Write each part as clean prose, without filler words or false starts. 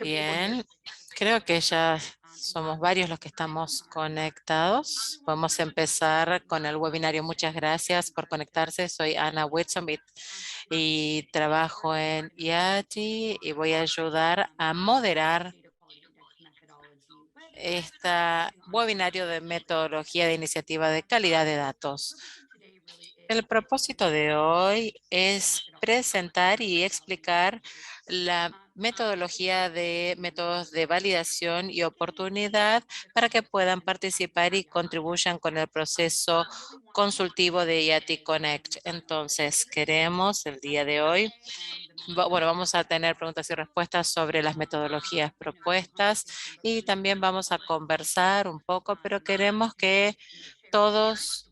Bien, creo que ya somos varios los que estamos conectados. Podemos empezar con el webinario. Muchas gracias por conectarse. Soy Ana Whitson y trabajo en IATI y voy a ayudar a moderar este webinario de metodología de iniciativa de calidad de datos. El propósito de hoy es presentar y explicar la metodología de métodos de validación y oportunidad para que puedan participar y contribuyan con el proceso consultivo de IATI Connect. Entonces, queremos el día de hoy, bueno, vamos a tener preguntas y respuestas sobre las metodologías propuestas y también vamos a conversar un poco, pero queremos que todos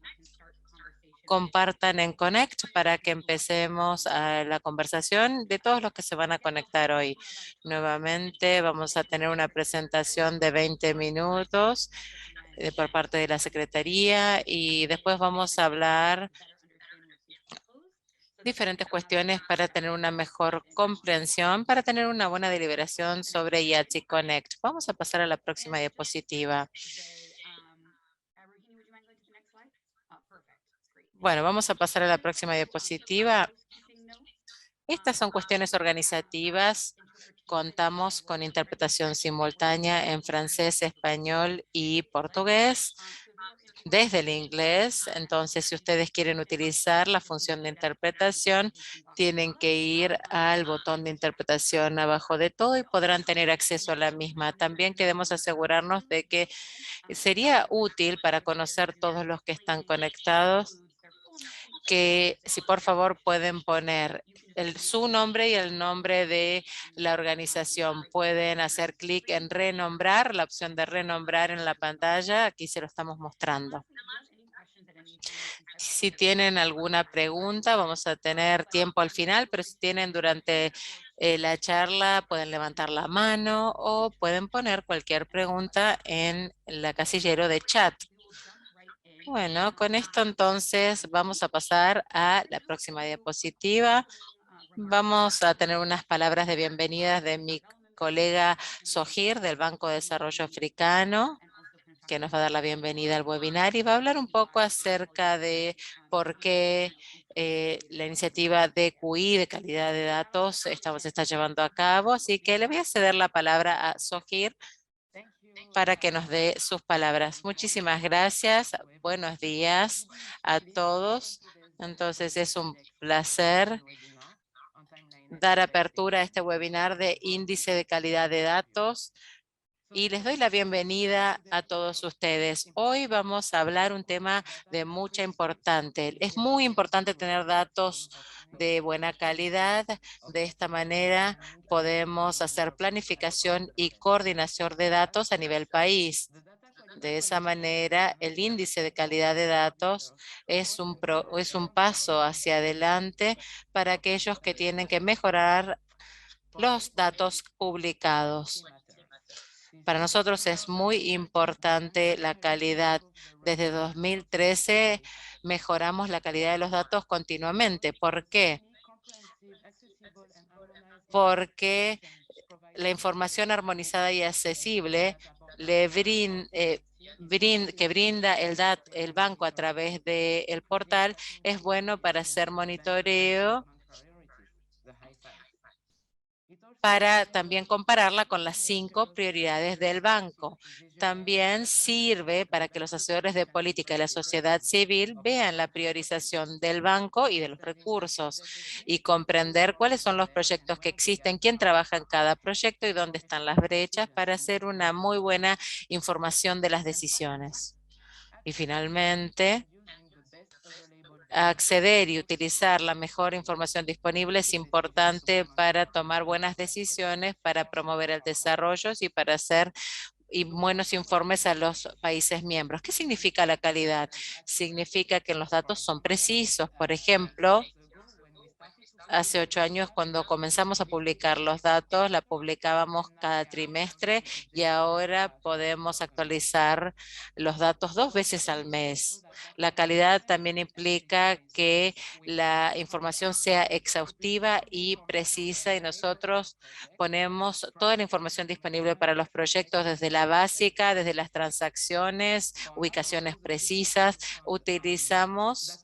compartan en Connect para que empecemos la conversación de todos los que se van a conectar hoy. Nuevamente vamos a tener una presentación de 20 minutos por parte de la Secretaría y después vamos a hablar diferentes cuestiones para tener una mejor comprensión, para tener una buena deliberación sobre IATSE Connect. Vamos a pasar a la próxima diapositiva. Bueno, vamos a pasar a la próxima diapositiva. Estas son cuestiones organizativas. Contamos con interpretación simultánea en francés, español y portugués desde el inglés. Entonces, si ustedes quieren utilizar la función de interpretación, tienen que ir al botón de interpretación abajo de todo y podrán tener acceso a la misma. También queremos asegurarnos de que sería útil para conocer todos los que están conectados, que si por favor pueden poner su nombre y el nombre de la organización. Pueden hacer clic en renombrar, la opción de renombrar en la pantalla. Aquí se lo estamos mostrando. Si tienen alguna pregunta, vamos a tener tiempo al final, pero si tienen durante la charla, pueden levantar la mano o pueden poner cualquier pregunta en la casillero de chat. Bueno, con esto entonces vamos a pasar a la próxima diapositiva. Vamos a tener unas palabras de bienvenida de mi colega Sohir del Banco de Desarrollo Africano, que nos va a dar la bienvenida al webinar y va a hablar un poco acerca de por qué la iniciativa de QI, de calidad de datos, se está llevando a cabo. Así que le voy a ceder la palabra a Sohir para que nos dé sus palabras. Muchísimas gracias. Buenos días a todos. Entonces es un placer dar apertura a este webinar de índice de calidad de datos y les doy la bienvenida a todos ustedes. Hoy vamos a hablar un tema de mucha importancia. Es muy importante tener datos de buena calidad. De esta manera podemos hacer planificación y coordinación de datos a nivel país. De esa manera, el índice de calidad de datos es un paso hacia adelante para aquellos que tienen que mejorar los datos publicados. Para nosotros es muy importante la calidad. Desde 2013 mejoramos la calidad de los datos continuamente. ¿Por qué? Porque la información armonizada y accesible que brinda el banco a través del portal es bueno para hacer monitoreo, para también compararla con las 5 prioridades del banco. También sirve para que los hacedores de política y la sociedad civil vean la priorización del banco y de los recursos y comprender cuáles son los proyectos que existen, quién trabaja en cada proyecto y dónde están las brechas para hacer una muy buena información de las decisiones. Y finalmente, acceder y utilizar la mejor información disponible es importante para tomar buenas decisiones, para promover el desarrollo y para hacer buenos informes a los países miembros. ¿Qué significa la calidad? Significa que los datos son precisos. Por ejemplo, Hace 8 años, cuando comenzamos a publicar los datos, la publicábamos cada trimestre y ahora podemos actualizar los datos 2 veces al mes. La calidad también implica que la información sea exhaustiva y precisa, y nosotros ponemos toda la información disponible para los proyectos, desde la básica, desde las transacciones, ubicaciones precisas. Utilizamos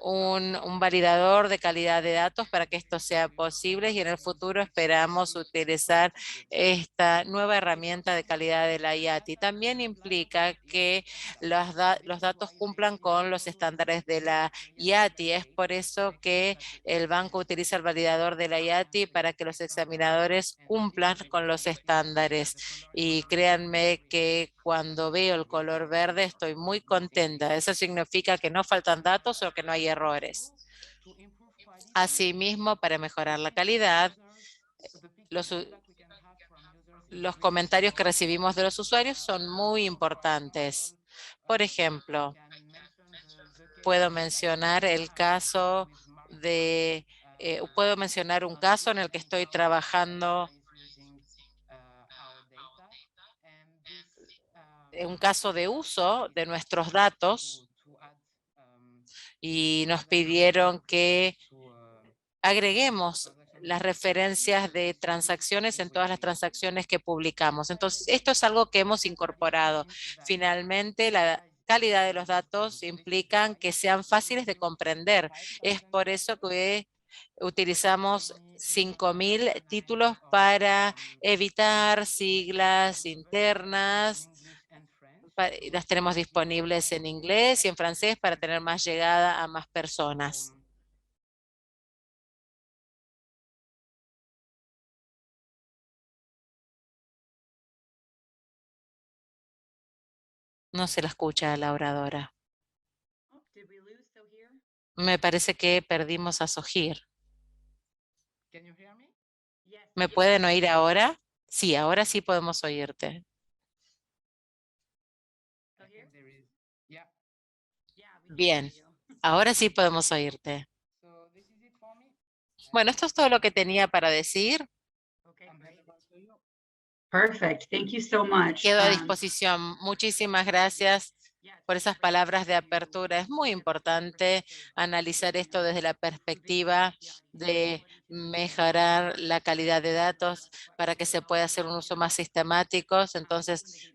un validador de calidad de datos para que esto sea posible, y en el futuro esperamos utilizar esta nueva herramienta de calidad de la IATI. También implica que los datos cumplan con los estándares de la IATI. Es por eso que el banco utiliza el validador de la IATI para que los examinadores cumplan con los estándares. Y créanme que cuando veo el color verde estoy muy contenta. Eso significa que no faltan datos o que no hay errores. Asimismo, para mejorar la calidad, los, los comentarios que recibimos de los usuarios son muy importantes. Por ejemplo, puedo mencionar el caso puedo mencionar un caso en el que estoy trabajando, un caso de uso de nuestros datos, y nos pidieron que agreguemos las referencias de transacciones en todas las transacciones que publicamos. Entonces, esto es algo que hemos incorporado. Finalmente, la calidad de los datos implican que sean fáciles de comprender. Es por eso que utilizamos 5.000 títulos para evitar siglas internas. Las tenemos disponibles en inglés y en francés para tener más llegada a más personas. No se la escucha a la oradora. Me parece que perdimos a Sohir. ¿Me pueden oír ahora? Sí, ahora sí podemos oírte. Bien, ahora sí podemos oírte. Bueno, esto es todo lo que tenía para decir. Perfect. Thank you so much. Quedo a disposición. Muchísimas gracias por esas palabras de apertura. Es muy importante analizar esto desde la perspectiva de mejorar la calidad de datos para que se pueda hacer un uso más sistemático. Entonces,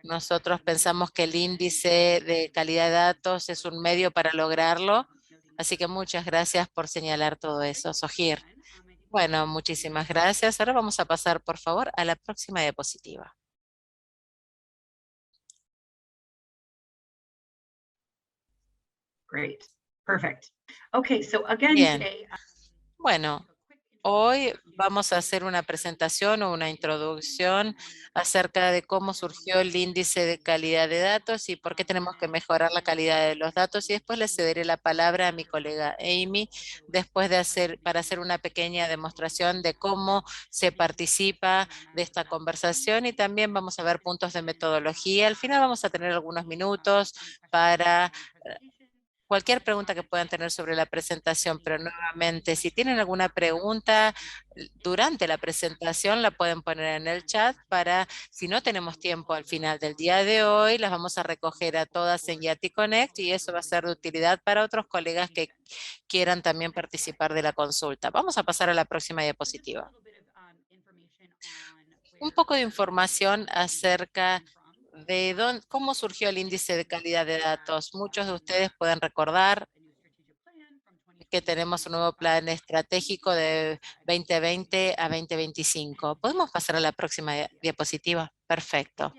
nosotros pensamos que el índice de calidad de datos es un medio para lograrlo. Así que muchas gracias por señalar todo eso, Sohir. Bueno, muchísimas gracias. Ahora vamos a pasar, por favor, a la próxima diapositiva. Great. Perfect. Okay, so again Bien. today, Bueno, hoy vamos a hacer una presentación o una introducción acerca de cómo surgió el índice de calidad de datos y por qué tenemos que mejorar la calidad de los datos. Y después le cederé la palabra a mi colega Amy, para hacer una pequeña demostración de cómo se participa de esta conversación, y también vamos a ver puntos de metodología. Al final vamos a tener algunos minutos para cualquier pregunta que puedan tener sobre la presentación, pero nuevamente, si tienen alguna pregunta durante la presentación, la pueden poner en el chat para, si no tenemos tiempo al final del día de hoy, las vamos a recoger a todas en Yati Connect, y eso va a ser de utilidad para otros colegas que quieran también participar de la consulta. Vamos a pasar a la próxima diapositiva. Un poco de información acerca de cómo surgió el índice de calidad de datos. Muchos de ustedes pueden recordar que tenemos un nuevo plan estratégico de 2020 a 2025. ¿Podemos pasar a la próxima diapositiva? Perfecto.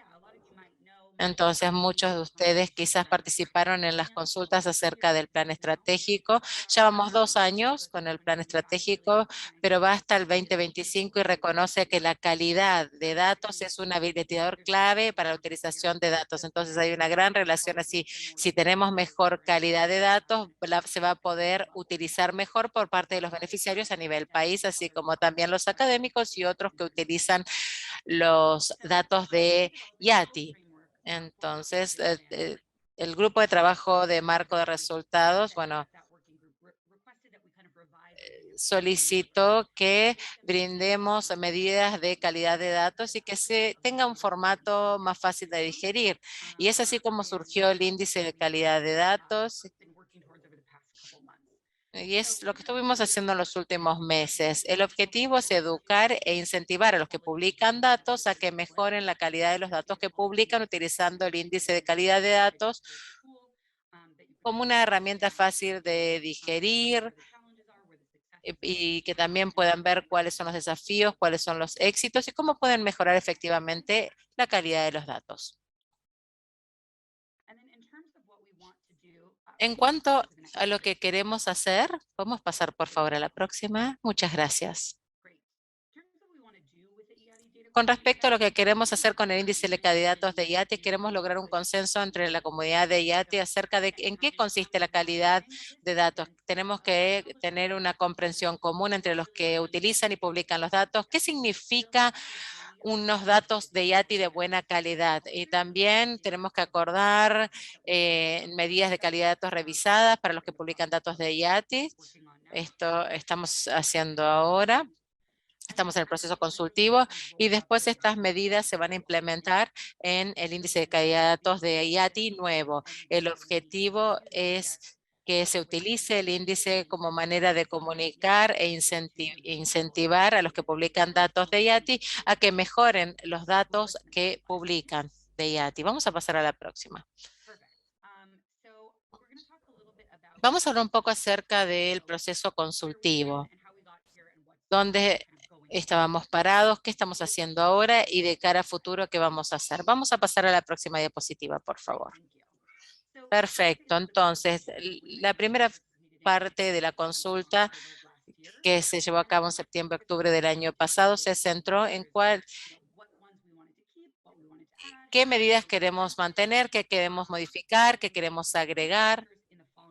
Entonces, muchos de ustedes quizás participaron en las consultas acerca del plan estratégico. Ya vamos 2 años con el plan estratégico, pero va hasta el 2025 y reconoce que la calidad de datos es un habilitador clave para la utilización de datos. Entonces, hay una gran relación así. Si tenemos mejor calidad de datos, se va a poder utilizar mejor por parte de los beneficiarios a nivel país, así como también los académicos y otros que utilizan los datos de IATI. Entonces, el grupo de trabajo de marco de resultados, bueno, solicitó que brindemos medidas de calidad de datos y que se tenga un formato más fácil de digerir. Y es así como surgió el índice de calidad de datos. Y es lo que estuvimos haciendo en los últimos meses. El objetivo es educar e incentivar a los que publican datos a que mejoren la calidad de los datos que publican utilizando el índice de calidad de datos como una herramienta fácil de digerir y que también puedan ver cuáles son los desafíos, cuáles son los éxitos y cómo pueden mejorar efectivamente la calidad de los datos. En cuanto a lo que queremos hacer, podemos pasar por favor a la próxima. Muchas gracias. Con respecto a lo que queremos hacer con el índice de candidatos de IATI, queremos lograr un consenso entre la comunidad de IATI acerca de en qué consiste la calidad de datos. Tenemos que tener una comprensión común entre los que utilizan y publican los datos. ¿Qué significa unos datos de IATI de buena calidad? Y también tenemos que acordar medidas de calidad de datos revisadas para los que publican datos de IATI. Esto estamos haciendo ahora. Estamos en el proceso consultivo y después estas medidas se van a implementar en el índice de calidad de datos de IATI nuevo. El objetivo es que se utilice el índice como manera de comunicar e incentivar a los que publican datos de IATI a que mejoren los datos que publican de IATI. Vamos a pasar a la próxima. Vamos a hablar un poco acerca del proceso consultivo, donde estábamos parados, qué estamos haciendo ahora y de cara a futuro qué vamos a hacer. Vamos a pasar a la próxima diapositiva, por favor. Perfecto. Entonces, la primera parte de la consulta que se llevó a cabo en septiembre-octubre del año pasado se centró en qué medidas queremos mantener, qué queremos modificar, qué queremos agregar.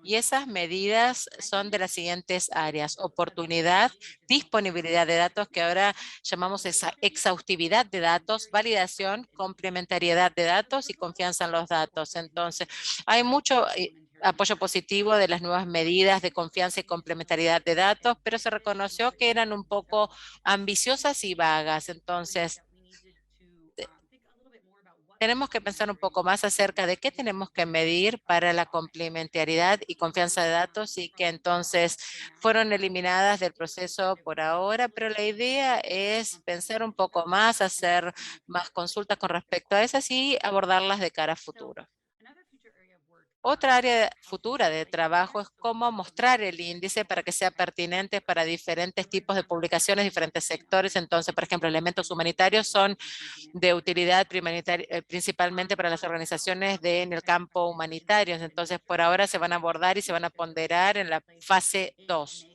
Y esas medidas son de las siguientes áreas: oportunidad, disponibilidad de datos, que ahora llamamos exhaustividad de datos, validación, complementariedad de datos y confianza en los datos. Entonces, hay mucho apoyo positivo de las nuevas medidas de confianza y complementariedad de datos, pero se reconoció que eran un poco ambiciosas y vagas. Entonces, tenemos que pensar un poco más acerca de qué tenemos que medir para la complementariedad y confianza de datos y que entonces fueron eliminadas del proceso por ahora, pero la idea es pensar un poco más, hacer más consultas con respecto a esas y abordarlas de cara a futuro. Otra área futura de trabajo es cómo mostrar el índice para que sea pertinente para diferentes tipos de publicaciones, diferentes sectores. Entonces, por ejemplo, elementos humanitarios son de utilidad principalmente para las organizaciones en el campo humanitario. Entonces, por ahora se van a abordar y se van a ponderar en la fase 2,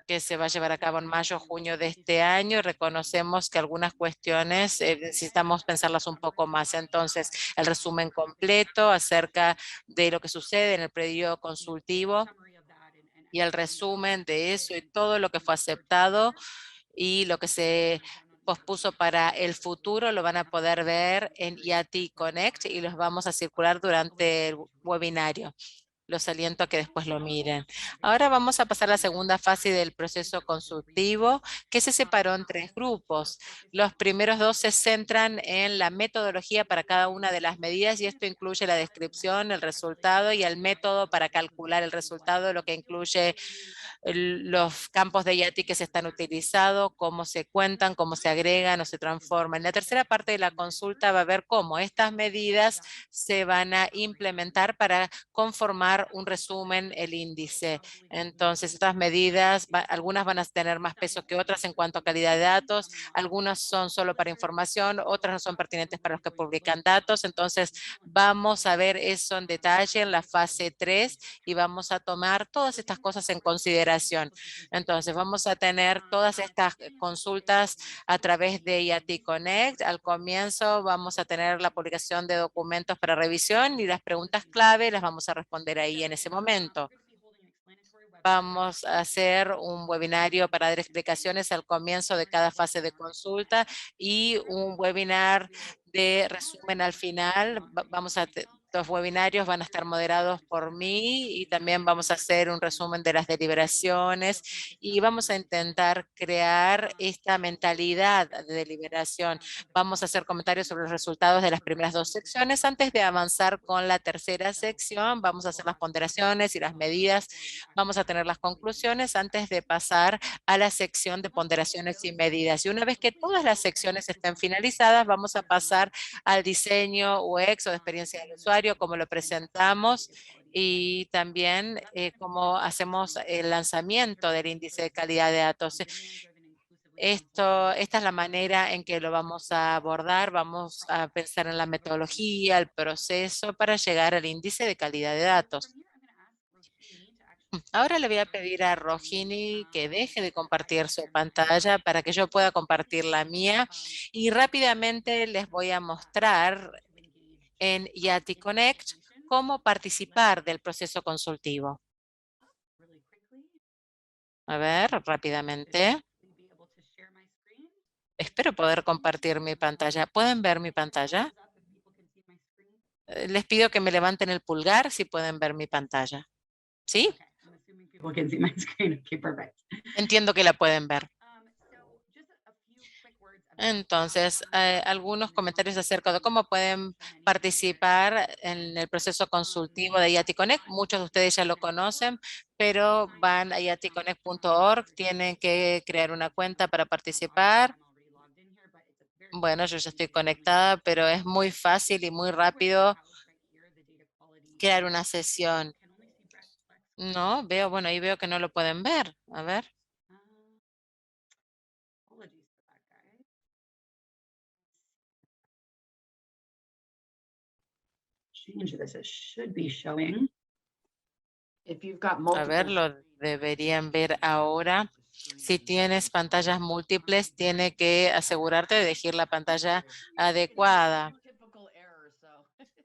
que se va a llevar a cabo en mayo o junio de este año. Reconocemos que algunas cuestiones necesitamos pensarlas un poco más. Entonces, el resumen completo acerca de lo que sucede en el periodo consultivo y el resumen de eso y todo lo que fue aceptado y lo que se pospuso para el futuro lo van a poder ver en IATI Connect y los vamos a circular durante el webinario. Los aliento a que después lo miren. Ahora vamos a pasar a la segunda fase del proceso consultivo, que se separó en 3 grupos. Los primeros 2 se centran en la metodología para cada una de las medidas y esto incluye la descripción, el resultado y el método para calcular el resultado, lo que incluye los campos de IATI que se están utilizando, cómo se cuentan, cómo se agregan o se transforman. En la tercera parte de la consulta va a ver cómo estas medidas se van a implementar para conformar un resumen, el índice. Entonces, estas medidas, algunas van a tener más peso que otras en cuanto a calidad de datos, algunas son solo para información, otras no son pertinentes para los que publican datos. Entonces, vamos a ver eso en detalle en la fase 3 y vamos a tomar todas estas cosas en consideración. Entonces, vamos a tener todas estas consultas a través de IATI Connect. Al comienzo vamos a tener la publicación de documentos para revisión y las preguntas clave las vamos a responder ahí en ese momento. Vamos a hacer un webinario para dar explicaciones al comienzo de cada fase de consulta y un webinar de resumen al final. Vamos a estos webinarios van a estar moderados por mí y también vamos a hacer un resumen de las deliberaciones y vamos a intentar crear esta mentalidad de deliberación. Vamos a hacer comentarios sobre los resultados de las primeras dos secciones. Antes de avanzar con la tercera sección, vamos a hacer las ponderaciones y las medidas. Vamos a tener las conclusiones antes de pasar a la sección de ponderaciones y medidas. Y una vez que todas las secciones estén finalizadas, vamos a pasar al diseño UX o de experiencia del usuario, como lo presentamos, y también cómo hacemos el lanzamiento del índice de calidad de datos. Esta es la manera en que lo vamos a abordar. Vamos a pensar en la metodología, el proceso para llegar al índice de calidad de datos. Ahora le voy a pedir a Rohini que deje de compartir su pantalla para que yo pueda compartir la mía y rápidamente les voy a mostrar en Yati Connect cómo participar del proceso consultivo. A ver, rápidamente. Espero poder compartir mi pantalla. ¿Pueden ver mi pantalla? Les pido que me levanten el pulgar si pueden ver mi pantalla. ¿Sí? Entiendo que la pueden ver. Entonces, algunos comentarios acerca de cómo pueden participar en el proceso consultivo de IATI Connect. Muchos de ustedes ya lo conocen, pero van a iatiConnect.org, tienen que crear una cuenta para participar. Bueno, yo ya estoy conectada, pero es muy fácil y muy rápido crear una sesión. No, veo, bueno, ahí veo que no lo pueden ver. A ver. A ver, lo deberían ver ahora. Si tienes pantallas múltiples, tiene que asegurarte de elegir la pantalla adecuada.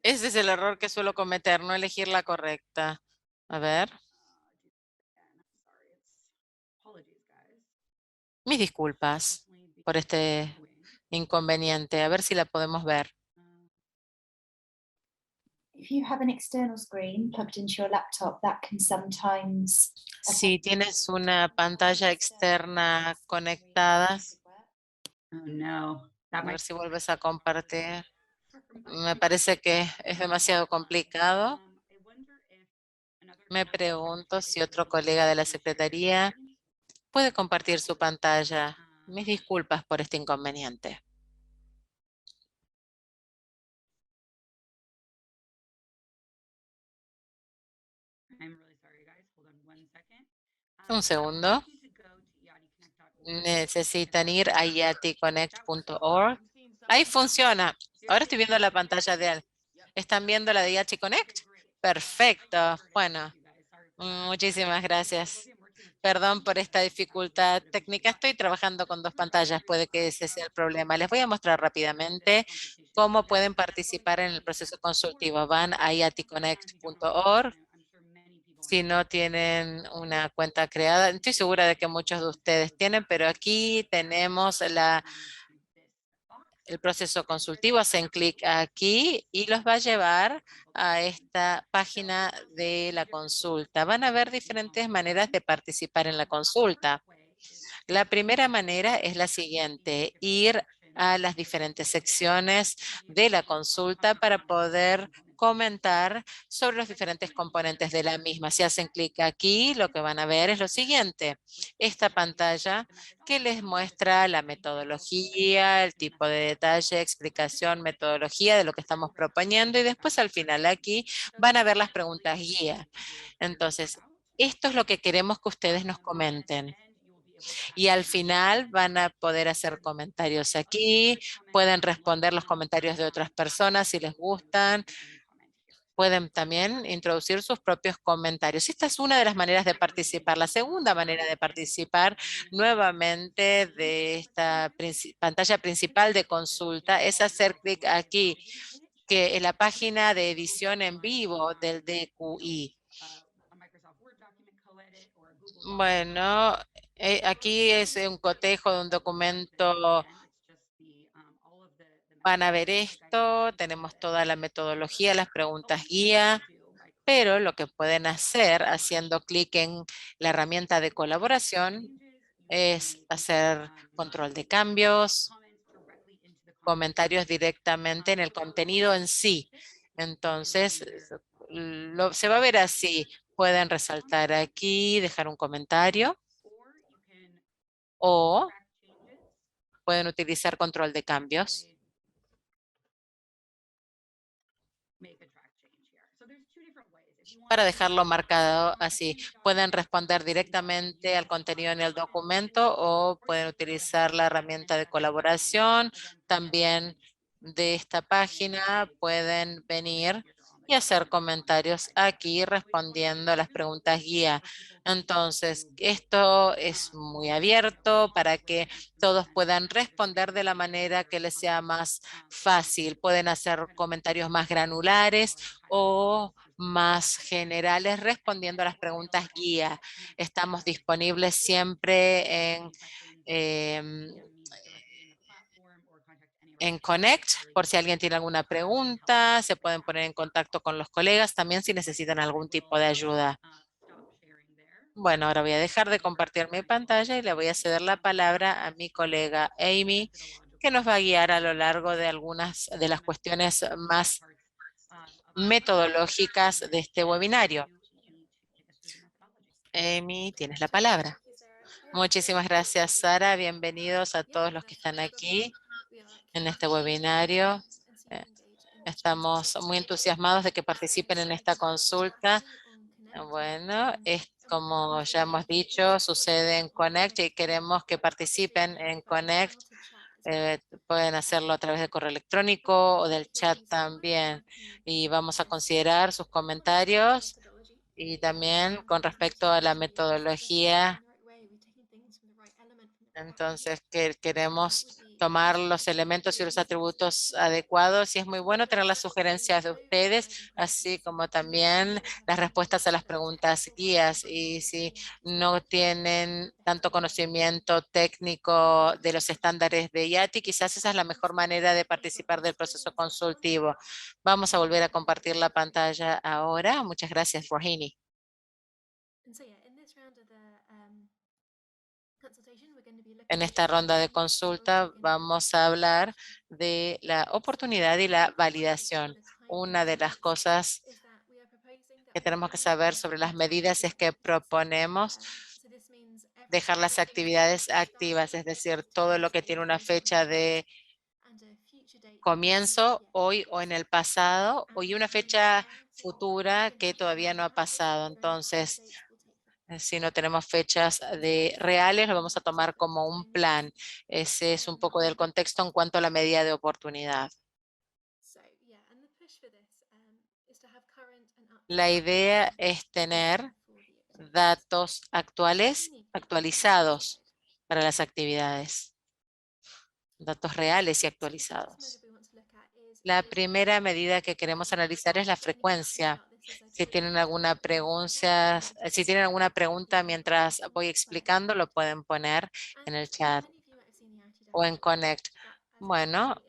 Ese es el error que suelo cometer, no elegir la correcta. A ver. Mis disculpas por este inconveniente. A ver si la podemos ver. Si tienes una pantalla externa conectada, a ver si vuelves a compartir. Me parece que es demasiado complicado. Me pregunto si otro colega de la Secretaría puede compartir su pantalla. Mis disculpas por este inconveniente. Un segundo. Necesitan ir a yaticonnect.org. Ahí funciona. Ahora estoy viendo la pantalla de él. ¿Están viendo la de Yati Connect? Perfecto. Bueno, muchísimas gracias. Perdón por esta dificultad técnica. Estoy trabajando con dos pantallas. Puede que ese sea el problema. Les voy a mostrar rápidamente cómo pueden participar en el proceso consultivo. Van a yaticonnect.org. Si no tienen una cuenta creada, estoy segura de que muchos de ustedes tienen, pero aquí tenemos el proceso consultivo. Hacen clic aquí y los va a llevar a esta página de la consulta. Van a ver diferentes maneras de participar en la consulta. La primera manera es la siguiente: ir a las diferentes secciones de la consulta para poder comentar sobre los diferentes componentes de la misma. Si hacen clic aquí, lo que van a ver es lo siguiente: esta pantalla que les muestra la metodología, el tipo de detalle, explicación, metodología de lo que estamos proponiendo, y después al final aquí van a ver las preguntas guía. Entonces, esto es lo que queremos que ustedes nos comenten. Y al final van a poder hacer comentarios aquí, pueden responder los comentarios de otras personas si les gustan, pueden también introducir sus propios comentarios. Esta es una de las maneras de participar. La segunda manera de participar nuevamente de esta pantalla principal de consulta es hacer clic aquí, que en la página de edición en vivo del DQI. Bueno, aquí es un cotejo de un documento van a ver esto, tenemos toda la metodología, las preguntas guía, pero lo que pueden hacer haciendo clic en la herramienta de colaboración es hacer control de cambios, comentarios directamente en el contenido en sí. Entonces, se va a ver así. Pueden resaltar aquí, dejar un comentario o pueden utilizar control de cambios para dejarlo marcado así. Pueden responder directamente al contenido en el documento o pueden utilizar la herramienta de colaboración. También de esta página pueden venir y hacer comentarios aquí respondiendo a las preguntas guía. Entonces, esto es muy abierto para que todos puedan responder de la manera que les sea más fácil. Pueden hacer comentarios más granulares o más generales respondiendo a las preguntas guía. Estamos disponibles siempre en Connect, por si alguien tiene alguna pregunta, se pueden poner en contacto con los colegas también si necesitan algún tipo de ayuda. Bueno, ahora voy a dejar de compartir mi pantalla y le voy a ceder la palabra a mi colega Amy, que nos va a guiar a lo largo de algunas de las cuestiones más metodológicas de este webinario. Amy, tienes la palabra. Muchísimas gracias, Sara. Bienvenidos a todos los que están aquí en este webinario. Eh, Estamos muy entusiasmados de que participen en esta consulta. Bueno, es como ya hemos dicho, sucede en Connect y queremos que participen en Connect. Pueden hacerlo a través de correo electrónico o del chat también. Y vamos a considerar sus comentarios y también con respecto a la metodología. Entonces, que queremos tomar los elementos y los atributos adecuados y es muy bueno tener las sugerencias de ustedes, así como también las respuestas a las preguntas guías. Y si no tienen tanto conocimiento técnico de los estándares de IATI, quizás esa es la mejor manera de participar del proceso consultivo. Vamos a volver a compartir la pantalla ahora. Muchas gracias, Rohini. En esta ronda de consulta vamos a hablar de la oportunidad y la validación. Una de las cosas que tenemos que saber sobre las medidas es que proponemos dejar las actividades activas, es decir, todo lo que tiene una fecha de comienzo hoy o en el pasado, y una fecha futura que todavía no ha pasado. Entonces, si no tenemos fechas reales, lo vamos a tomar como un plan. Ese es un poco del contexto en cuanto a la medida de oportunidad. La idea es tener datos actuales, actualizados para las actividades, datos reales y actualizados. La primera medida que queremos analizar es la frecuencia. Si tienen alguna pregunta mientras voy explicando, lo pueden poner en el chat o en Connect. Bueno,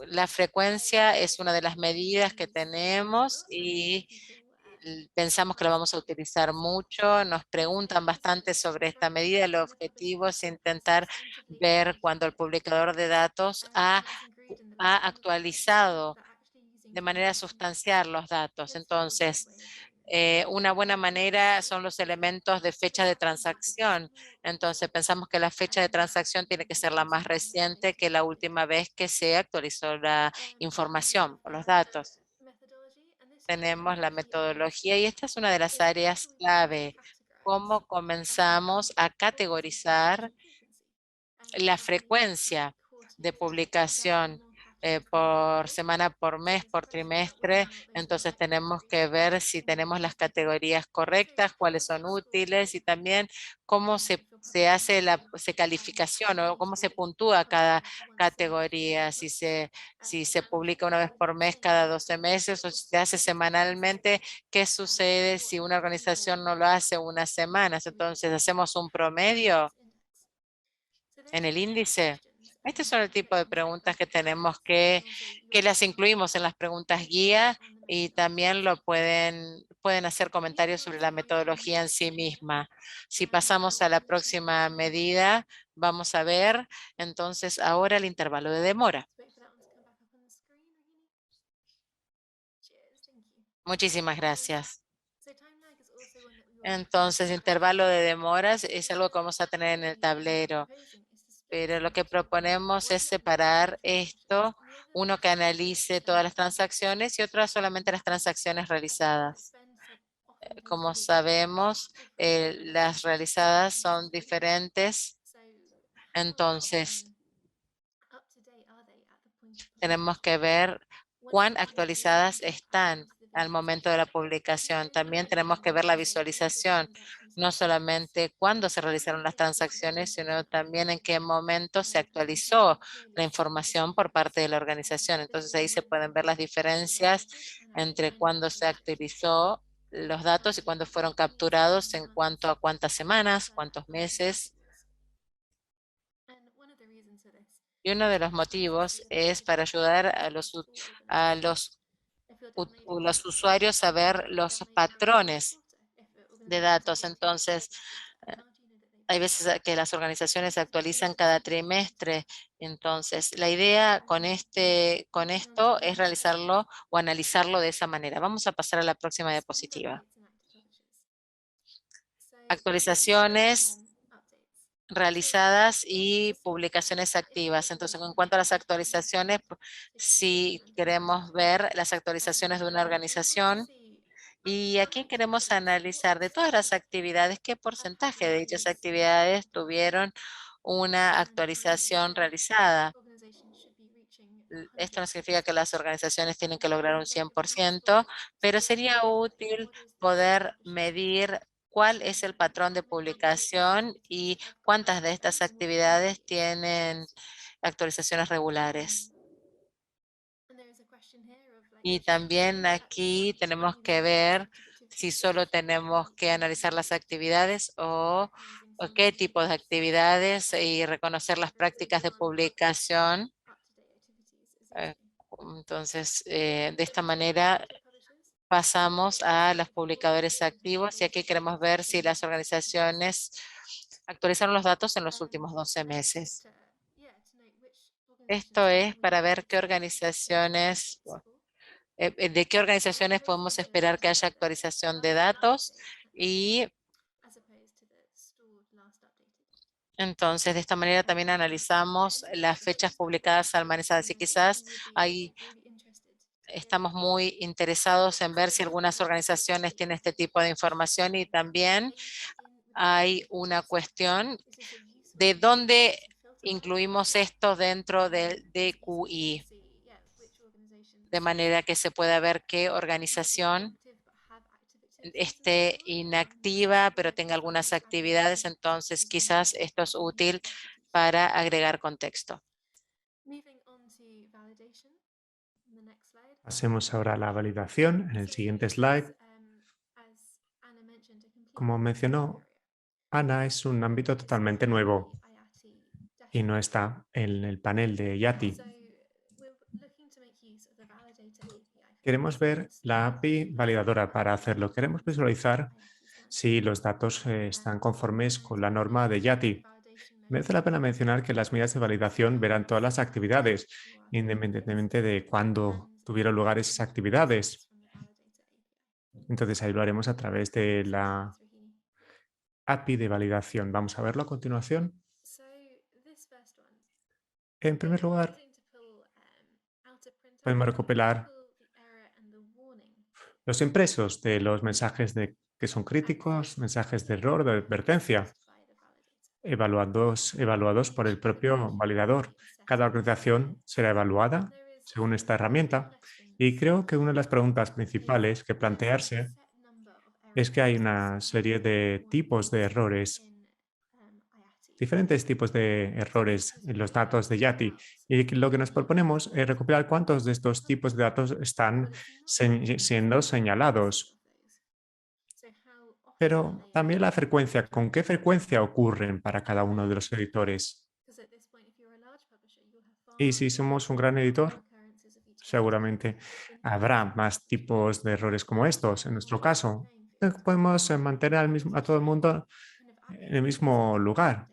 la frecuencia es una de las medidas que tenemos y pensamos que la vamos a utilizar mucho. Nos preguntan bastante sobre esta medida. El objetivo es intentar ver cuando el publicador de datos ha actualizado de manera sustancial los datos. Entonces, una buena manera son los elementos de fecha de transacción. Entonces, pensamos que la fecha de transacción tiene que ser la más reciente que la última vez que se actualizó la información o los datos. Tenemos la metodología y esta es una de las áreas clave. Cómo comenzamos a categorizar la frecuencia de publicación por semana, por mes, por trimestre. Entonces tenemos que ver si tenemos las categorías correctas, cuáles son útiles y también cómo se hace se calificación o cómo se puntúa cada categoría, si se publica una vez por mes cada 12 meses o si se hace semanalmente, qué sucede si una organización no lo hace unas semanas. Entonces hacemos un promedio en el índice Este son el tipo de preguntas que tenemos que las incluimos en las preguntas guía y también pueden hacer comentarios sobre la metodología en sí misma. Si pasamos a la próxima medida, vamos a ver entonces ahora el intervalo de demora. Muchísimas gracias. Entonces, intervalo de demoras es algo que vamos a tener en el tablero, pero lo que proponemos es separar esto, uno que analice todas las transacciones y otro solamente las transacciones realizadas. Como sabemos, las realizadas son diferentes, entonces tenemos que ver cuán actualizadas están al momento de la publicación. También tenemos que ver la visualización, no solamente cuándo se realizaron las transacciones, sino también en qué momento se actualizó la información por parte de la organización. Entonces ahí se pueden ver las diferencias entre cuándo se actualizó los datos y cuándo fueron capturados en cuanto a cuántas semanas, cuántos meses. Y uno de los motivos es para ayudar a los usuarios a ver los patrones de datos. Entonces, hay veces que las organizaciones se actualizan cada trimestre. Entonces, la idea con esto es realizarlo o analizarlo de esa manera. Vamos a pasar a la próxima diapositiva. Actualizaciones realizadas y publicaciones activas. Entonces, en cuanto a las actualizaciones, si queremos ver las actualizaciones de una organización, y aquí queremos analizar de todas las actividades, qué porcentaje de dichas actividades tuvieron una actualización realizada. Esto no significa que las organizaciones tienen que lograr un 100%, pero sería útil poder medir cuál es el patrón de publicación y cuántas de estas actividades tienen actualizaciones regulares. Y también aquí tenemos que ver si solo tenemos que analizar las actividades o qué tipos de actividades y reconocer las prácticas de publicación. Entonces, de esta manera pasamos a los publicadores activos y aquí queremos ver si las organizaciones actualizaron los datos en los últimos 12 meses. Esto es para ver qué organizaciones, de qué organizaciones podemos esperar que haya actualización de datos y entonces de esta manera también analizamos las fechas publicadas almacenadas y quizás ahí estamos muy interesados en ver si algunas organizaciones tienen este tipo de información y también hay una cuestión de dónde incluimos esto dentro del DQI, de manera que se pueda ver qué organización esté inactiva, pero tenga algunas actividades, entonces quizás esto es útil para agregar contexto. Pasemos ahora a la validación en el siguiente slide. Como mencionó Ana, es un ámbito totalmente nuevo y no está en el panel de IATI. Queremos ver la API validadora. Para hacerlo, queremos visualizar si los datos están conformes con la norma de IATI. Merece la pena mencionar que las medidas de validación verán todas las actividades, independientemente de cuándo tuvieron lugar esas actividades. Entonces ahí lo haremos a través de la API de validación. Vamos a verlo a continuación. En primer lugar, podemos recopilar los impresos de los mensajes que son críticos, mensajes de error, de advertencia, evaluados por el propio validador. Cada organización será evaluada según esta herramienta y creo que una de las preguntas principales que plantearse es que hay una serie de tipos de errores, diferentes tipos de errores en los datos de Yati, y lo que nos proponemos es recopilar cuántos de estos tipos de datos están siendo señalados. Pero también la frecuencia, ¿con qué frecuencia ocurren para cada uno de los editores? Y si somos un gran editor, seguramente habrá más tipos de errores como estos. En nuestro caso, podemos mantener a todo el mundo en el mismo lugar.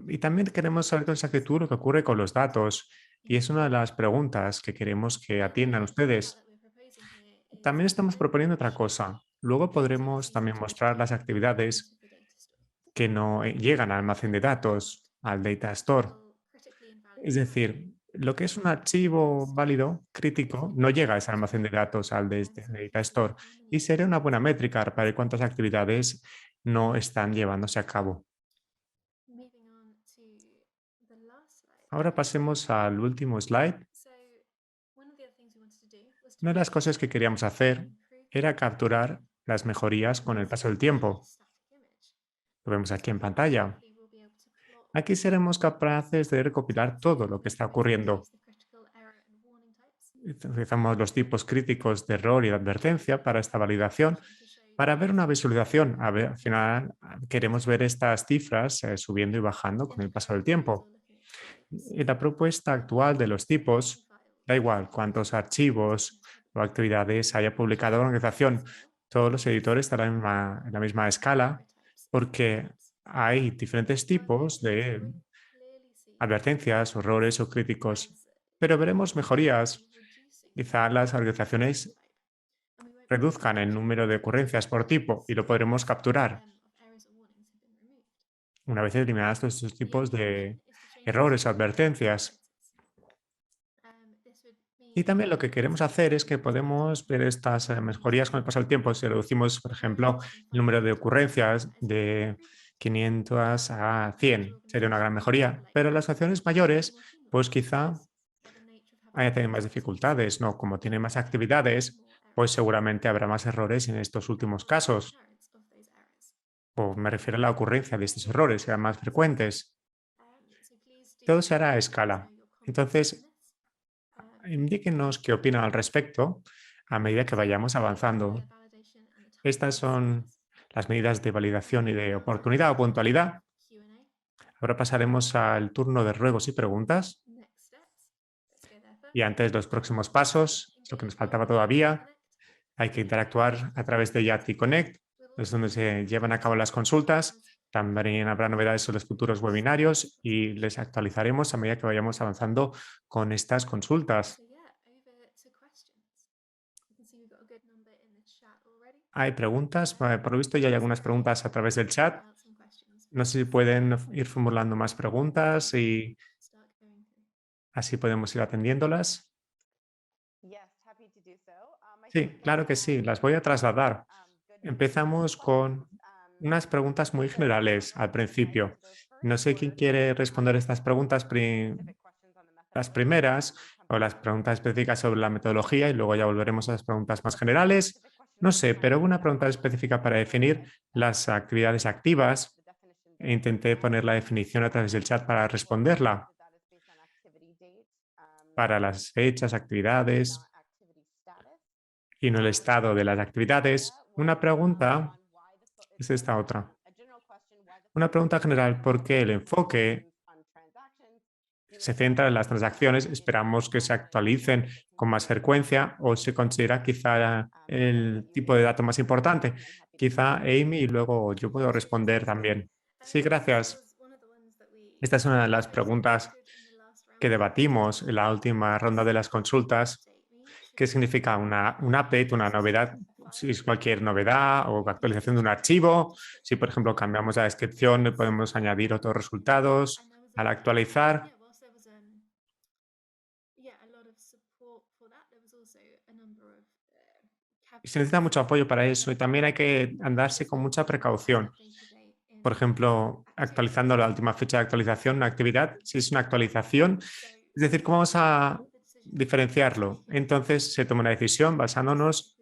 Y también queremos saber con exactitud lo que ocurre con los datos. Y es una de las preguntas que queremos que atiendan ustedes. También estamos proponiendo otra cosa. Luego podremos también mostrar las actividades que no llegan al almacén de datos, al data store. Es decir, lo que es un archivo válido, crítico, no llega a ese almacén de datos, al de este data store. Y sería una buena métrica para ver cuántas actividades no están llevándose a cabo. Ahora pasemos al último slide. Una de las cosas que queríamos hacer era capturar las mejorías con el paso del tiempo. Lo vemos aquí en pantalla. Aquí seremos capaces de recopilar todo lo que está ocurriendo. Utilizamos los tipos críticos de error y de advertencia para esta validación, para ver una visualización. Al final queremos ver estas cifras subiendo y bajando con el paso del tiempo. Y la propuesta actual de los tipos, da igual cuántos archivos o actividades haya publicado la organización, todos los editores estarán en la misma escala porque hay diferentes tipos de advertencias, errores o críticos, pero veremos mejorías. Quizá las organizaciones reduzcan el número de ocurrencias por tipo y lo podremos capturar una vez eliminados todos estos tipos de errores o advertencias. Y también lo que queremos hacer es que podemos ver estas mejorías con el paso del tiempo. Si reducimos, por ejemplo, el número de ocurrencias de 500 a 100, sería una gran mejoría. Pero en las acciones mayores, pues quizá haya tenido más dificultades, ¿no? Como tiene más actividades, pues seguramente habrá más errores en estos últimos casos. O me refiero a la ocurrencia de estos errores, serán más frecuentes. Todo se hará a escala. Entonces, indíquenos qué opinan al respecto a medida que vayamos avanzando. Estas son las medidas de validación y de oportunidad o puntualidad. Ahora pasaremos al turno de ruegos y preguntas. Y antes, los próximos pasos, lo que nos faltaba todavía. Hay que interactuar a través de Yati Connect, es donde se llevan a cabo las consultas. También habrá novedades sobre los futuros webinarios y les actualizaremos a medida que vayamos avanzando con estas consultas. Hay preguntas, por lo visto ya hay algunas preguntas a través del chat. No sé si pueden ir formulando más preguntas y así podemos ir atendiéndolas. Sí, claro que sí, las voy a trasladar. Empezamos con unas preguntas muy generales al principio. No sé quién quiere responder estas preguntas, las primeras o las preguntas específicas sobre la metodología y luego ya volveremos a las preguntas más generales. No sé, pero hubo una pregunta específica para definir las actividades activas e intenté poner la definición a través del chat para responderla. Para las fechas, actividades y no el estado de las actividades. Una pregunta es esta otra. Una pregunta general, ¿por qué el enfoque se centra en las transacciones? Esperamos que se actualicen con más frecuencia o se considera quizá el tipo de dato más importante. Quizá Amy y luego yo puedo responder también. Sí, gracias. Esta es una de las preguntas que debatimos en la última ronda de las consultas. ¿Qué significa un update, una novedad? Si es cualquier novedad o actualización de un archivo. Si, por ejemplo, cambiamos la descripción, podemos añadir otros resultados al actualizar. Y se necesita mucho apoyo para eso y también hay que andarse con mucha precaución. Por ejemplo, actualizando la última fecha de actualización, una actividad, si es una actualización, es decir, ¿cómo vamos a diferenciarlo? Entonces se toma una decisión basándonos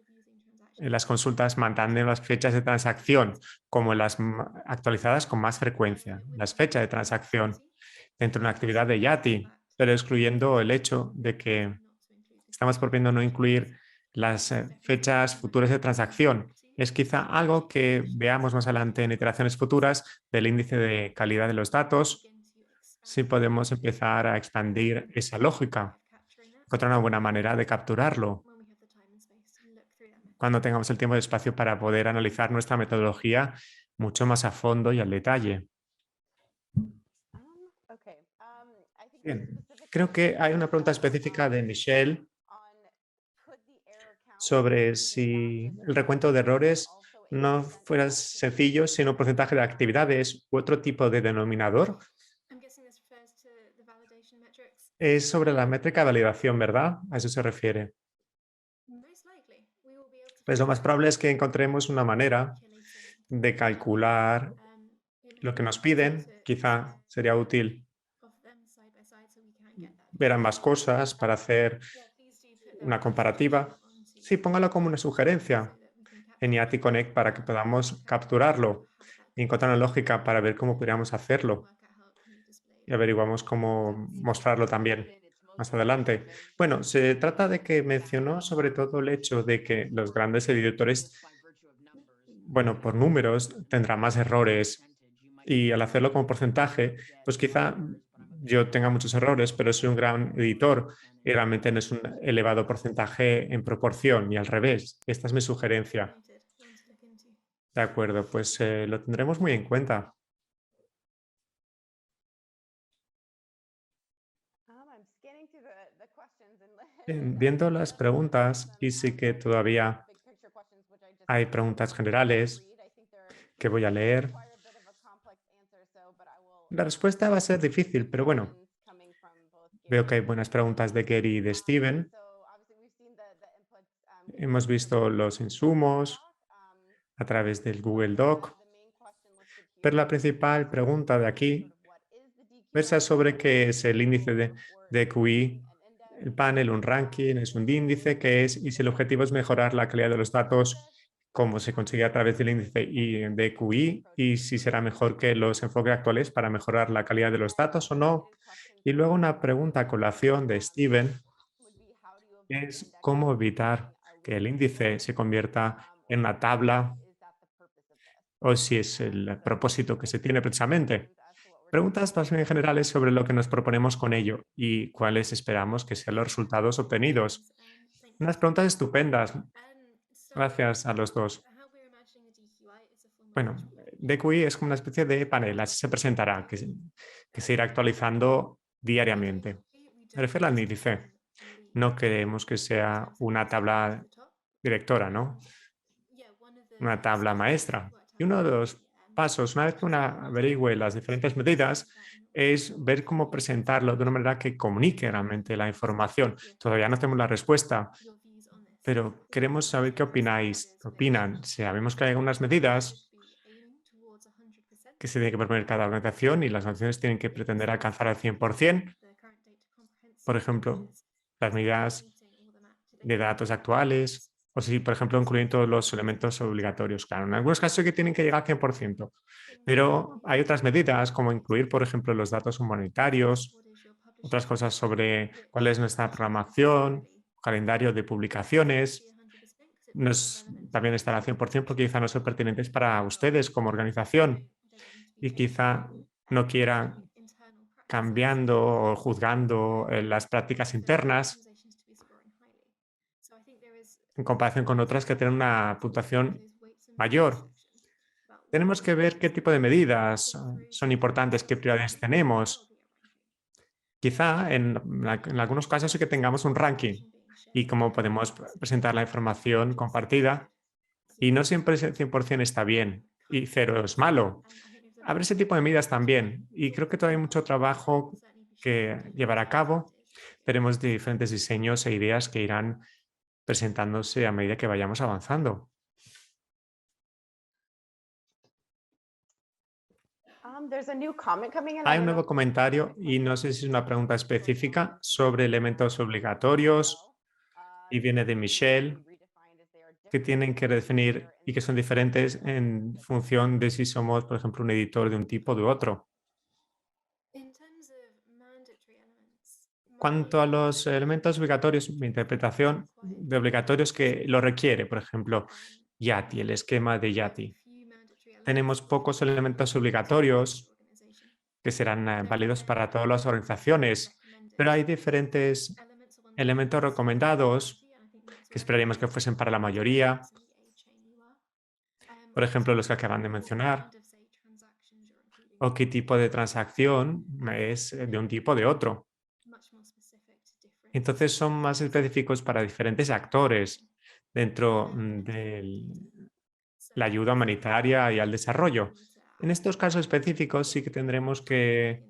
en las consultas manteniendo las fechas de transacción como las actualizadas con más frecuencia, las fechas de transacción dentro de una actividad de Yati, pero excluyendo el hecho de que estamos proponiendo no incluir las fechas futuras de transacción. Es quizá algo que veamos más adelante en iteraciones futuras del índice de calidad de los datos si podemos empezar a expandir esa lógica, encontrar una buena manera de capturarlo cuando tengamos el tiempo y espacio para poder analizar nuestra metodología mucho más a fondo y al detalle. Bien, creo que hay una pregunta específica de Michelle sobre si el recuento de errores no fuera sencillo, sino un porcentaje de actividades u otro tipo de denominador. Es sobre la métrica de validación, ¿verdad? A eso se refiere. Pues lo más probable es que encontremos una manera de calcular lo que nos piden. Quizá sería útil ver ambas cosas para hacer una comparativa. Sí, póngalo como una sugerencia en IATI Connect para que podamos capturarlo y encontrar una lógica para ver cómo podríamos hacerlo. Y averiguamos cómo mostrarlo también más adelante. Bueno, se trata de que mencionó sobre todo el hecho de que los grandes editores, bueno, por números tendrán más errores y al hacerlo como porcentaje, pues quizá yo tenga muchos errores, pero soy un gran editor y realmente no es un elevado porcentaje en proporción y al revés. Esta es mi sugerencia. De acuerdo, pues lo tendremos muy en cuenta. Viendo las preguntas, y sí que todavía hay preguntas generales que voy a leer. La respuesta va a ser difícil, pero bueno, veo que hay buenas preguntas de Gary y de Steven. Hemos visto los insumos a través del Google Doc, pero la principal pregunta de aquí versa sobre qué es el índice de QI. El panel, un ranking, es un índice que es, y si el objetivo es mejorar la calidad de los datos, cómo se consigue a través del índice de QI y si será mejor que los enfoques actuales para mejorar la calidad de los datos o no. Y luego una pregunta a colación de Steven es cómo evitar que el índice se convierta en una tabla o si es el propósito que se tiene precisamente. Preguntas más bien generales sobre lo que nos proponemos con ello y cuáles esperamos que sean los resultados obtenidos. Unas preguntas estupendas. Gracias a los dos. Bueno, DQI es como una especie de panel, así se presentará, que se irá actualizando diariamente. Me refiero al índice. No queremos que sea una tabla directora, ¿no? Una tabla maestra. Y uno de los pasos, una vez que uno averigüe las diferentes medidas, es ver cómo presentarlo de una manera que comunique realmente la información. Todavía no tenemos la respuesta, pero queremos saber qué opináis, qué opinan. Sabemos que hay algunas medidas que se tiene que proponer cada organización y las organizaciones tienen que pretender alcanzar al 100%. Por ejemplo, las medidas de datos actuales, o si, por ejemplo, incluyen todos los elementos obligatorios. Claro, en algunos casos sí que tienen que llegar al 100%, pero hay otras medidas como incluir, por ejemplo, los datos humanitarios, otras cosas sobre cuál es nuestra programación, calendario de publicaciones. También estará al 100% porque quizá no son pertinentes para ustedes como organización y quizá no quieran cambiando o juzgando las prácticas internas en comparación con otras que tienen una puntuación mayor. Tenemos que ver qué tipo de medidas son importantes, qué prioridades tenemos. Quizá en algunos casos sí que tengamos un ranking y cómo podemos presentar la información compartida y no siempre el 100% está bien y cero es malo. Habrá ese tipo de medidas también y creo que todavía hay mucho trabajo que llevar a cabo. Veremos diferentes diseños e ideas que irán presentándose a medida que vayamos avanzando. Hay un nuevo comentario y no sé si es una pregunta específica sobre elementos obligatorios y viene de Michelle, que tienen que redefinir y que son diferentes en función de si somos, por ejemplo, un editor de un tipo o de otro. Cuanto a los elementos obligatorios, mi interpretación de obligatorios que lo requiere, por ejemplo, YATI, el esquema de YATI. Tenemos pocos elementos obligatorios que serán válidos para todas las organizaciones, pero hay diferentes elementos recomendados que esperaríamos que fuesen para la mayoría, por ejemplo, los que acaban de mencionar, o qué tipo de transacción es de un tipo o de otro. Entonces son más específicos para diferentes actores dentro de la ayuda humanitaria y al desarrollo. En estos casos específicos sí que tenemos que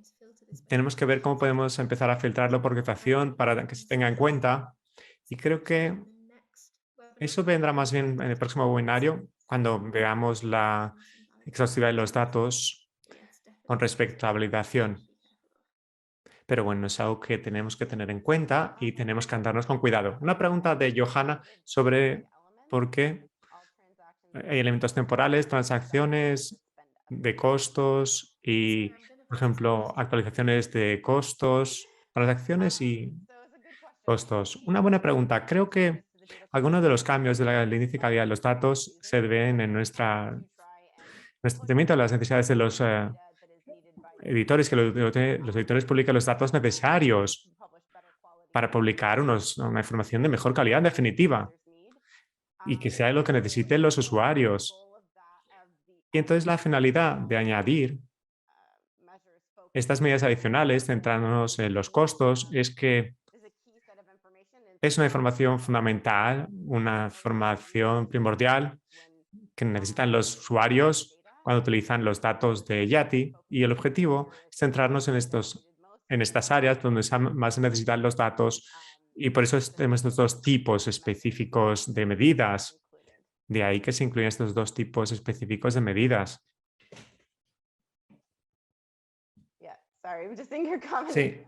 ver cómo podemos empezar a filtrarlo por organización para que se tenga en cuenta. Y creo que eso vendrá más bien en el próximo webinario, cuando veamos la exhaustividad de los datos con respecto a validación. Pero bueno, es algo que tenemos que tener en cuenta y tenemos que andarnos con cuidado. Una pregunta de Johanna sobre por qué hay elementos temporales, transacciones de costos y, por ejemplo, actualizaciones de costos, transacciones y costos. Una buena pregunta. Creo que algunos de los cambios de la índice de calidad de los datos se deben en nuestro entendimiento de las necesidades de los editores, que los editores publican los datos necesarios para publicar una información de mejor calidad en definitiva y que sea lo que necesiten los usuarios. Y entonces la finalidad de añadir estas medidas adicionales, centrándonos en los costos, es que es una información fundamental, una información primordial que necesitan los usuarios cuando utilizan los datos de Yati, y el objetivo es centrarnos en estas áreas donde más se necesitan los datos, y por eso tenemos estos dos tipos específicos de medidas. De ahí que se incluyen estos dos tipos específicos de medidas. Sí,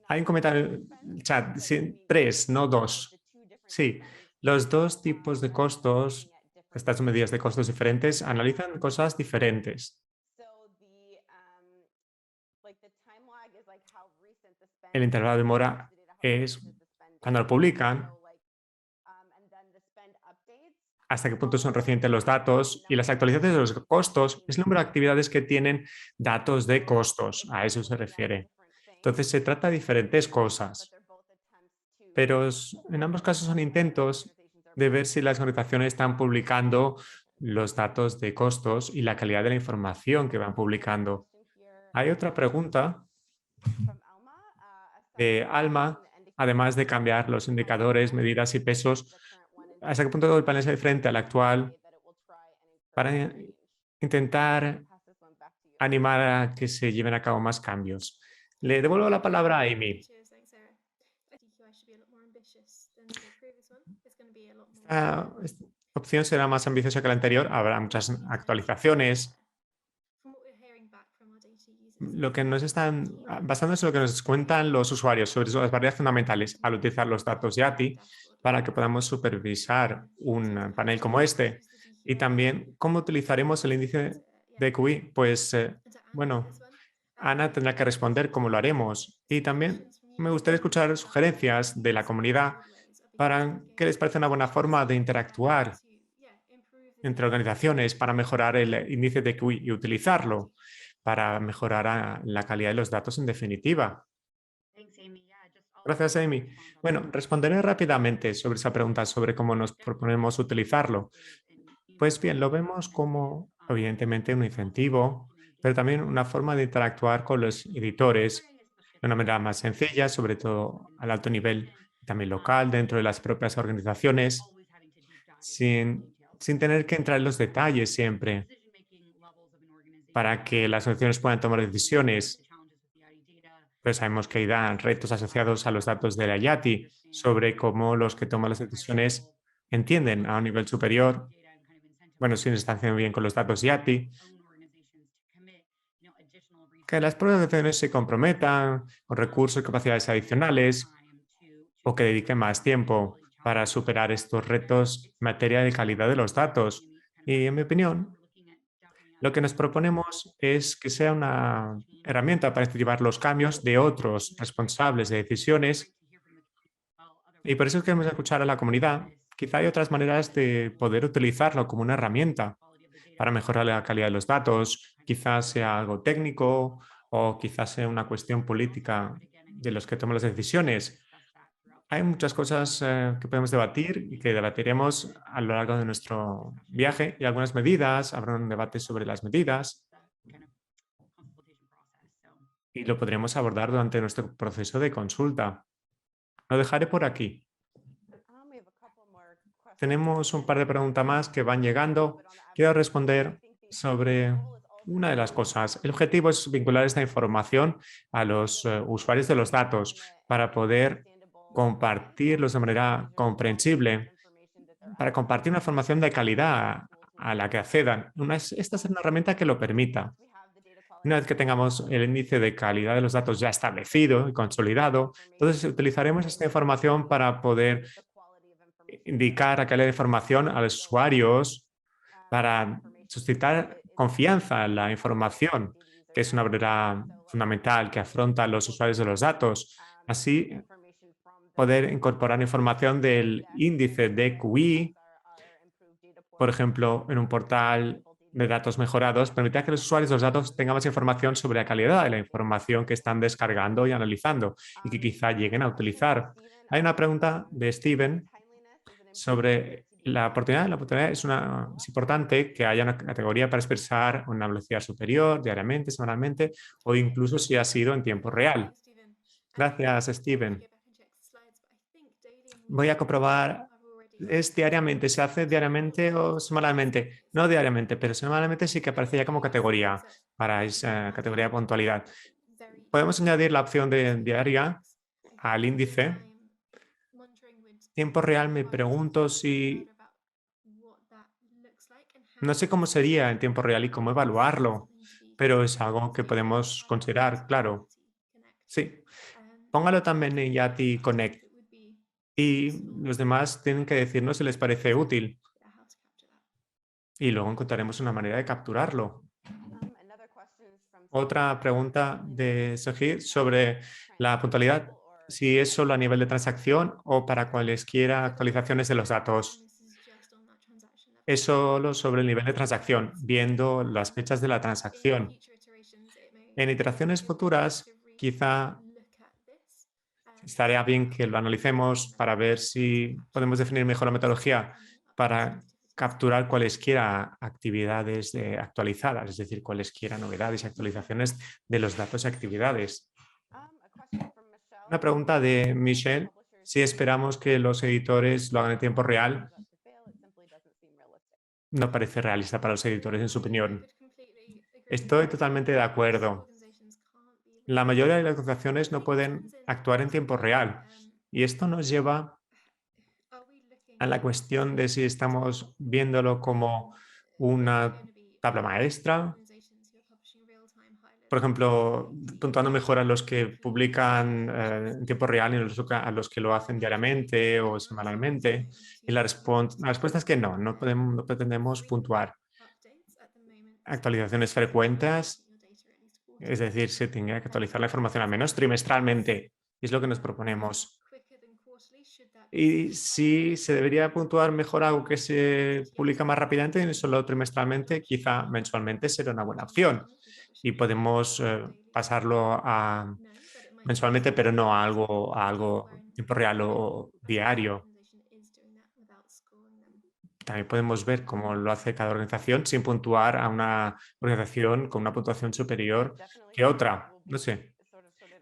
hay un comentario en el chat. Sí, 3, no 2. Sí, los dos tipos de costos, estas medidas de costos diferentes, analizan cosas diferentes. El intervalo de mora es cuando lo publican, hasta qué punto son recientes los datos, y las actualizaciones de los costos es el número de actividades que tienen datos de costos. A eso se refiere. Entonces se trata de diferentes cosas, pero en ambos casos son intentos de ver si las organizaciones están publicando los datos de costos y la calidad de la información que van publicando. Hay otra pregunta de Alma, además de cambiar los indicadores, medidas y pesos, ¿hasta qué punto el panel es diferente al actual para intentar animar a que se lleven a cabo más cambios? Le devuelvo la palabra a Amy. Esta opción será más ambiciosa que la anterior. Habrá muchas actualizaciones. Lo que nos están basándose en lo que nos cuentan los usuarios sobre las barreras fundamentales al utilizar los datos Yati para que podamos supervisar un panel como este. Y también, ¿cómo utilizaremos el índice de QI? Pues, bueno, Ana tendrá que responder cómo lo haremos. Y también me gustaría escuchar sugerencias de la comunidad para qué les parece una buena forma de interactuar entre organizaciones para mejorar el índice de QI y utilizarlo para mejorar la calidad de los datos en definitiva. Gracias, Amy. Bueno, responderé rápidamente sobre esa pregunta sobre cómo nos proponemos utilizarlo. Pues bien, lo vemos como, evidentemente, un incentivo, pero también una forma de interactuar con los editores de una manera más sencilla, sobre todo al alto nivel, también local, dentro de las propias organizaciones, sin tener que entrar en los detalles siempre, para que las organizaciones puedan tomar decisiones. Pero sabemos que hay retos asociados a los datos de la IATI sobre cómo los que toman las decisiones entienden a un nivel superior, bueno, si se están haciendo bien con los datos IATI, que las propias organizaciones se comprometan con recursos y capacidades adicionales o que dediquen más tiempo para superar estos retos en materia de calidad de los datos. Y en mi opinión, lo que nos proponemos es que sea una herramienta para incentivar los cambios de otros responsables de decisiones, y por eso queremos escuchar a la comunidad. Quizá hay otras maneras de poder utilizarlo como una herramienta para mejorar la calidad de los datos. Quizás sea algo técnico o quizás sea una cuestión política de los que toman las decisiones. Hay muchas cosas que podemos debatir y que debatiremos a lo largo de nuestro viaje y algunas medidas, habrá un debate sobre las medidas y lo podremos abordar durante nuestro proceso de consulta. Lo dejaré por aquí. Tenemos un par de preguntas más que van llegando. Quiero responder sobre una de las cosas. El objetivo es vincular esta información a los usuarios de los datos para poder compartirlos de manera comprensible, para compartir una información de calidad a la que accedan. Esta es una herramienta que lo permita. Una vez que tengamos el índice de calidad de los datos ya establecido y consolidado, entonces utilizaremos esta información para poder indicar la calidad de información a los usuarios, para suscitar confianza en la información, que es una barrera fundamental que afrontan los usuarios de los datos. Así, poder incorporar información del índice de QI, por ejemplo, en un portal de datos mejorados, permitirá que los usuarios de los datos tengan más información sobre la calidad de la información que están descargando y analizando y que quizá lleguen a utilizar. Hay una pregunta de Steven sobre la oportunidad. La oportunidad es importante que haya una categoría para expresar una velocidad superior diariamente, semanalmente o incluso si ha sido en tiempo real. Gracias, Steven. Voy a comprobar. ¿Es diariamente? ¿Se hace diariamente o semanalmente? No diariamente, pero semanalmente sí que aparece ya como categoría para esa categoría de puntualidad. Podemos añadir la opción de diaria al índice. Tiempo real, me pregunto si... No sé cómo sería en tiempo real y cómo evaluarlo, pero es algo que podemos considerar, claro. Sí. Póngalo también en Yati Connect. Y los demás tienen que decirnos si les parece útil. Y luego encontraremos una manera de capturarlo. Otra pregunta de Sahir sobre la puntualidad, si es solo a nivel de transacción o para cualesquiera actualizaciones de los datos. Es solo sobre el nivel de transacción, viendo las fechas de la transacción. En iteraciones futuras, quizá estaría bien que lo analicemos para ver si podemos definir mejor la metodología para capturar cualesquiera actividades actualizadas, es decir, cualesquiera novedades y actualizaciones de los datos y actividades. Una pregunta de Michelle, si esperamos que los editores lo hagan en tiempo real. No parece realista para los editores, en su opinión. Estoy totalmente de acuerdo. La mayoría de las organizaciones no pueden actuar en tiempo real y esto nos lleva a la cuestión de si estamos viéndolo como una tabla maestra, por ejemplo, puntuando mejor a los que publican en tiempo real y a los que lo hacen diariamente o semanalmente. Y la respuesta es que no pretendemos puntuar. Actualizaciones frecuentes, es decir, se tiene que actualizar la información al menos trimestralmente, y es lo que nos proponemos. Y si se debería puntuar mejor algo que se publica más rápidamente y no solo trimestralmente, quizá mensualmente será una buena opción. Y podemos pasarlo a mensualmente, pero no a algo tiempo real o diario. También podemos ver cómo lo hace cada organización sin puntuar a una organización con una puntuación superior que otra. No sé.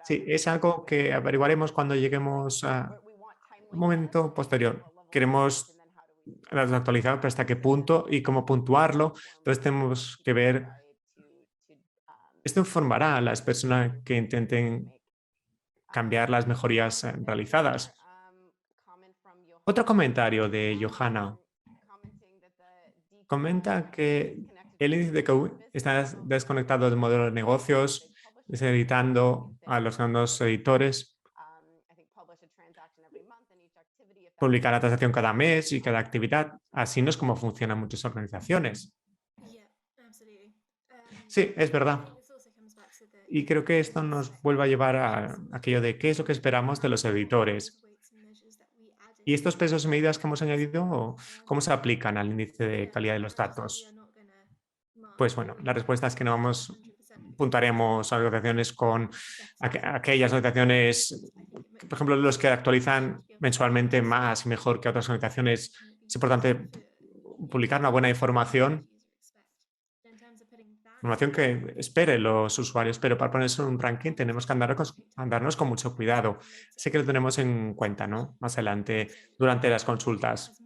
Sí, es algo que averiguaremos cuando lleguemos a un momento posterior. Queremos actualizar, pero hasta qué punto y cómo puntuarlo. Entonces tenemos que ver. Esto informará a las personas que intenten cambiar las mejorías realizadas. Otro comentario de Johanna. Comenta que el índice de QI está desconectado del modelo de negocios, deseditando a los grandes editores, publicar la transacción cada mes y cada actividad. Así no es como funcionan muchas organizaciones. Sí, es verdad. Y creo que esto nos vuelve a llevar a aquello de qué es lo que esperamos de los editores. ¿Y estos pesos y medidas que hemos añadido, cómo se aplican al índice de calidad de los datos? Pues bueno, la respuesta es que no vamos puntuaremos organizaciones con aquellas organizaciones, por ejemplo, los que actualizan mensualmente más y mejor que otras organizaciones. Es importante publicar una buena información que esperen los usuarios, pero para ponerse en un ranking tenemos que andarnos con mucho cuidado. Así que lo tenemos en cuenta, ¿no? Más adelante, durante las consultas.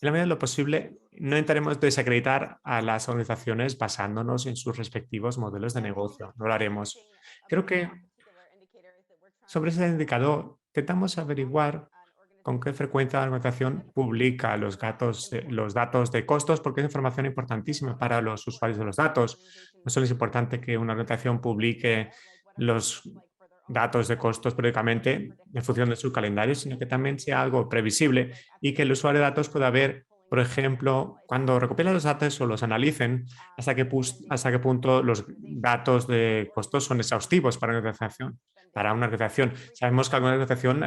En la medida de lo posible, no intentaremos desacreditar a las organizaciones basándonos en sus respectivos modelos de negocio. No lo haremos. Creo que sobre ese indicador intentamos averiguar con qué frecuencia la organización publica los datos de costos, porque es información importantísima para los usuarios de los datos. No solo es importante que una organización publique los datos de costos periódicamente en función de su calendario, sino que también sea algo previsible y que el usuario de datos pueda ver, por ejemplo, cuando recopila los datos o los analicen, hasta qué punto los datos de costos son exhaustivos para una organización. Sabemos que alguna organización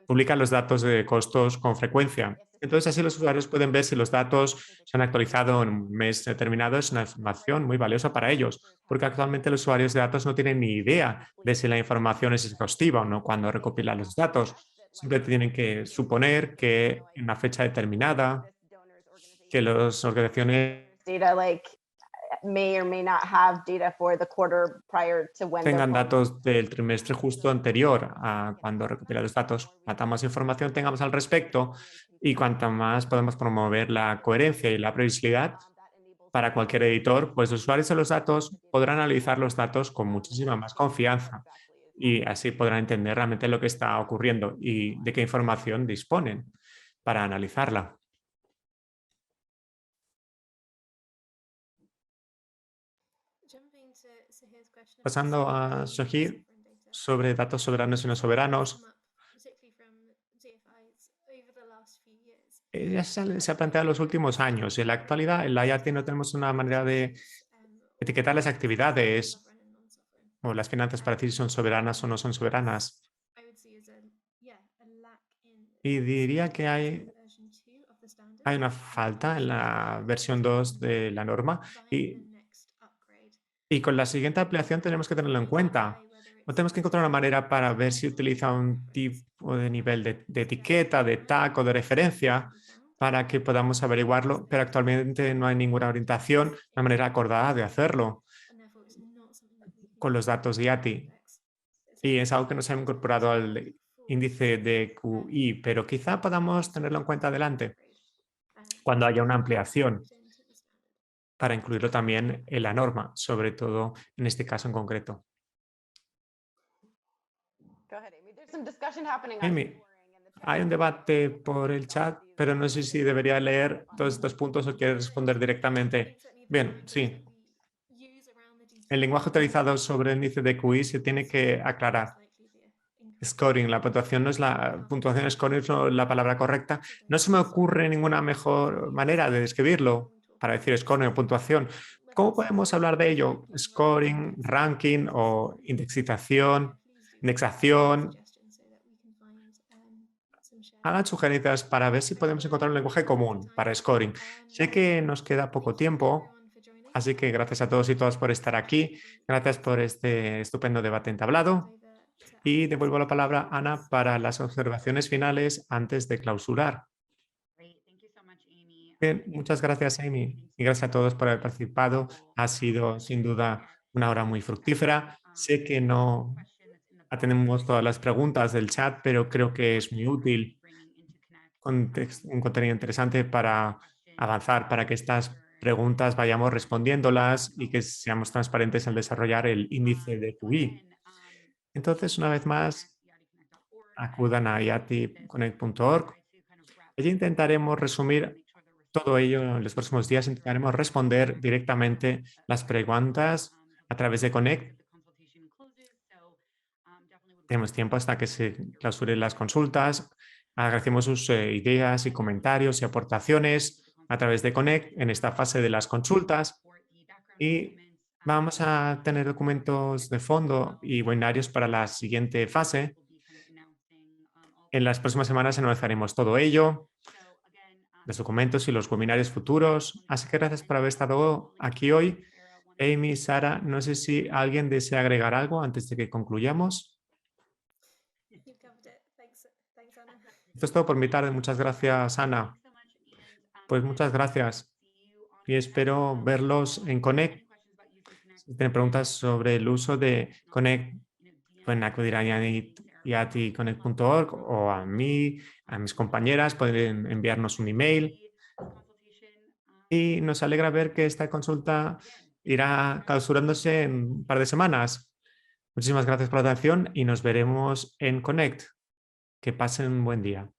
publican los datos de costos con frecuencia. Entonces, así los usuarios pueden ver si los datos se han actualizado en un mes determinado. Es una información muy valiosa para ellos, porque actualmente los usuarios de datos no tienen ni idea de si la información es exhaustiva o no cuando recopilan los datos. Siempre tienen que suponer que en una fecha determinada, que las organizaciones tengan datos del trimestre justo anterior a cuando recopila los datos. Cuanta más información tengamos al respecto y cuanta más podemos promover la coherencia y la previsibilidad para cualquier editor, pues los usuarios de los datos podrán analizar los datos con muchísima más confianza y así podrán entender realmente lo que está ocurriendo y de qué información disponen para analizarla. Pasando a Sohir sobre datos soberanos y no soberanos. Ya se ha planteado en los últimos años. En la actualidad, en la IATI no tenemos una manera de etiquetar las actividades o las finanzas para decir si son soberanas o no son soberanas. Y diría que hay una falta en la versión 2 de la norma y con la siguiente ampliación tenemos que tenerlo en cuenta. No tenemos que encontrar una manera para ver si utiliza un tipo de nivel de etiqueta, de tag o de referencia para que podamos averiguarlo, pero actualmente no hay ninguna orientación, una manera acordada de hacerlo con los datos de IATI. Y es algo que no se ha incorporado al índice de QI, pero quizá podamos tenerlo en cuenta adelante cuando haya una ampliación para incluirlo también en la norma, sobre todo en este caso en concreto. Amy, hay un debate por el chat, pero no sé si debería leer todos estos puntos o quieres responder directamente. Bien, sí. El lenguaje utilizado sobre el índice de QI se tiene que aclarar. Scoring, la puntuación no es la puntuación, scoring no es la palabra correcta. No se me ocurre ninguna mejor manera de describirlo para decir scoring o puntuación. ¿Cómo podemos hablar de ello? Scoring, ranking o indexación. Hagan sugerencias para ver si podemos encontrar un lenguaje común para scoring. Sé que nos queda poco tiempo, así que gracias a todos y todas por estar aquí. Gracias por este estupendo debate entablado. Y devuelvo la palabra a Ana para las observaciones finales antes de clausurar. Bien, muchas gracias, Amy. Y gracias a todos por haber participado. Ha sido sin duda una hora muy fructífera. Sé que no atendemos todas las preguntas del chat, pero creo que es muy útil un contenido interesante para avanzar, para que estas preguntas vayamos respondiéndolas y que seamos transparentes al desarrollar el índice de QI. Entonces, una vez más, acudan a iati.connect.org. Allí intentaremos resumir todo ello en los próximos días. Intentaremos responder directamente las preguntas a través de Connect. Tenemos tiempo hasta que se clausuren las consultas. Agradecemos sus ideas y comentarios y aportaciones a través de Connect en esta fase de las consultas. Y vamos a tener documentos de fondo y webinarios para la siguiente fase. En las próximas semanas anunciaremos todo ello, los documentos y los webinarios futuros. Así que gracias por haber estado aquí hoy Amy, Sara, no sé si alguien desea agregar algo antes de que concluyamos. Esto es todo por mi tarde. Muchas gracias, Ana. Pues muchas gracias y espero verlos en Connect. Si tienen preguntas sobre el uso de Connect, pueden acudir a yatiConnect.org o a mí, a mis compañeras, pueden enviarnos un email. Y nos alegra ver que esta consulta irá clausurándose en un par de semanas. Muchísimas gracias por la atención y nos veremos en Connect. Que pasen un buen día.